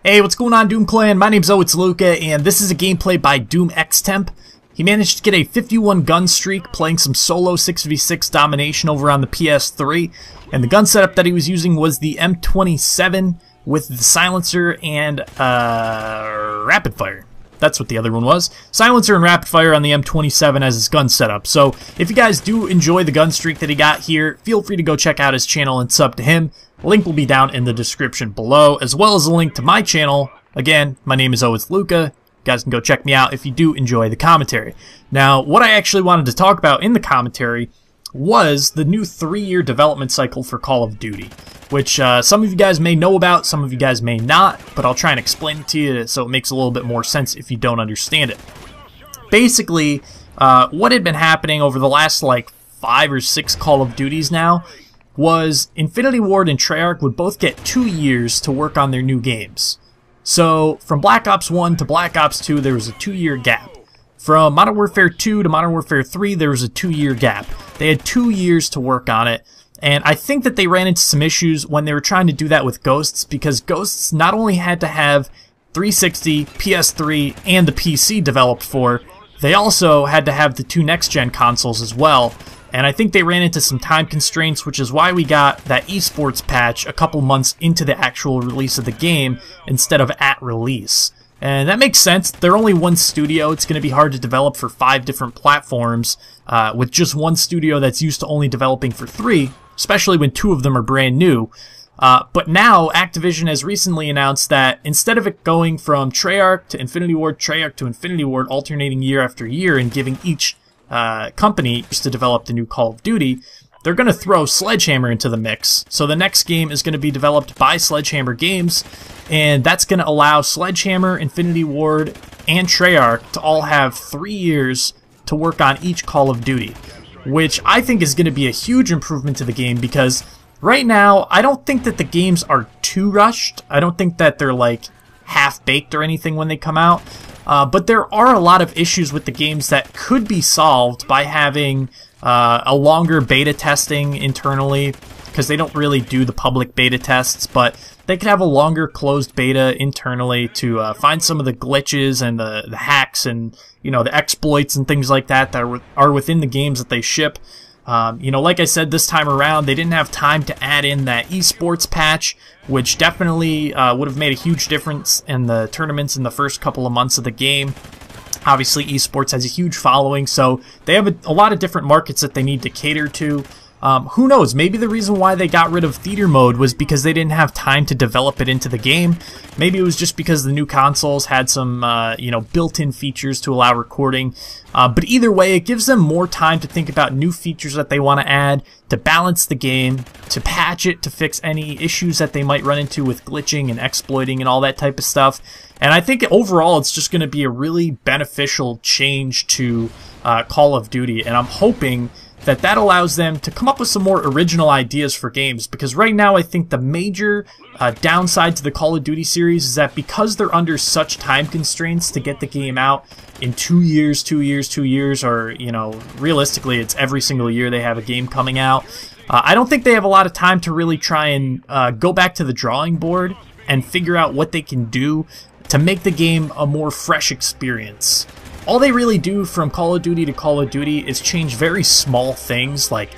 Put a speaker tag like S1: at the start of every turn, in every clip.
S1: Hey, what's going on, Doom Clan? My name's It's Luca, and this is a gameplay by Doom Xtemp. He managed to get a 51 gun streak playing some solo 6v6 domination over on the PS3, and the gun setup that he was using was the M27 with the silencer and rapid fire. That's what the other one was. Silencer and rapid fire on the M27 as his gun setup. So if you guys do enjoy the gun streak that he got here, feel free to go check out his channel and sub to him. Link will be down in the description below, as well as a link to my channel. Again, my name is It's Luca. You guys can go check me out if you do enjoy the commentary. Now, what I actually wanted to talk about in the commentary was the new 3-year development cycle for Call of Duty, which some of you guys may know about, some of you guys may not, but I'll try and explain it to you so it makes a little bit more sense if you don't understand it. Basically, what had been happening over the last like 5 or 6 Call of Duties now was Infinity Ward and Treyarch would both get 2 years to work on their new games. So from Black Ops 1 to Black Ops 2 there was a 2-year gap. From Modern Warfare 2 to Modern Warfare 3 there was a 2-year gap. They had 2 years to work on it, and I think that they ran into some issues when they were trying to do that with Ghosts, because Ghosts not only had to have 360, PS3, and the PC developed for, they also had to have the 2 next-gen consoles as well. And I think they ran into some time constraints, which is why we got that esports patch a couple months into the actual release of the game instead of at release. And that makes sense. They're only one studio. It's going to be hard to develop for 5 different platforms with just one studio that's used to only developing for 3, especially when 2 of them are brand new. But now Activision has recently announced that instead of it going from Treyarch to Infinity Ward, Treyarch to Infinity Ward, alternating year after year and giving each company to develop the new Call of Duty, they're going to throw Sledgehammer into the mix. So the next game is going to be developed by Sledgehammer Games, and that's going to allow Sledgehammer, Infinity Ward, and Treyarch to all have 3 years to work on each Call of Duty, which I think is going to be a huge improvement to the game, because right now I don't think that the games are too rushed. I don't think that they're like half-baked or anything when they come out. But there are a lot of issues with the games that could be solved by having a longer beta testing internally, because they don't really do the public beta tests, but they could have a longer closed beta internally to find some of the glitches and the hacks and, you know, the exploits and things like that that are within the games that they ship. You know, like I said, this time around, they didn't have time to add in that esports patch, which definitely would have made a huge difference in the tournaments in the first couple of months of the game. Obviously, esports has a huge following, so they have a lot of different markets that they need to cater to. Who knows, maybe the reason why they got rid of theater mode was because they didn't have time to develop it into the game. Maybe it was just because the new consoles had some, you know, built-in features to allow recording. But either way, it gives them more time to think about new features that they want to add, to balance the game, to patch it, to fix any issues that they might run into with glitching and exploiting and all that type of stuff. And I think overall it's just going to be a really beneficial change to Call of Duty, and I'm hoping that allows them to come up with some more original ideas for games, because right now I think the major downside to the Call of Duty series is that because they're under such time constraints to get the game out in 2 years, 2 years, 2 years, or, you know, realistically it's every single year they have a game coming out, I don't think they have a lot of time to really try and go back to the drawing board and figure out what they can do to make the game a more fresh experience. All they really do from Call of Duty to Call of Duty is change very small things, like,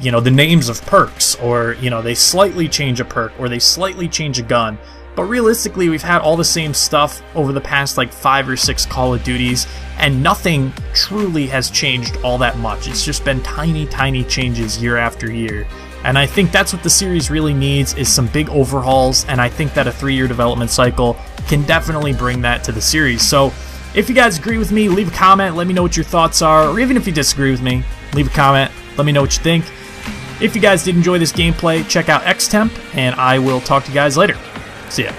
S1: you know, the names of perks, or, you know, they slightly change a perk, or they slightly change a gun. But realistically, we've had all the same stuff over the past like 5 or 6 Call of Duties, and nothing truly has changed all that much. It's just been tiny, tiny changes year after year. And I think that's what the series really needs, is some big overhauls, and I think that a 3-year development cycle can definitely bring that to the series. So if you guys agree with me, leave a comment, let me know what your thoughts are, or even if you disagree with me, leave a comment, let me know what you think. If you guys did enjoy this gameplay, check out Xtemp, and I will talk to you guys later. See ya.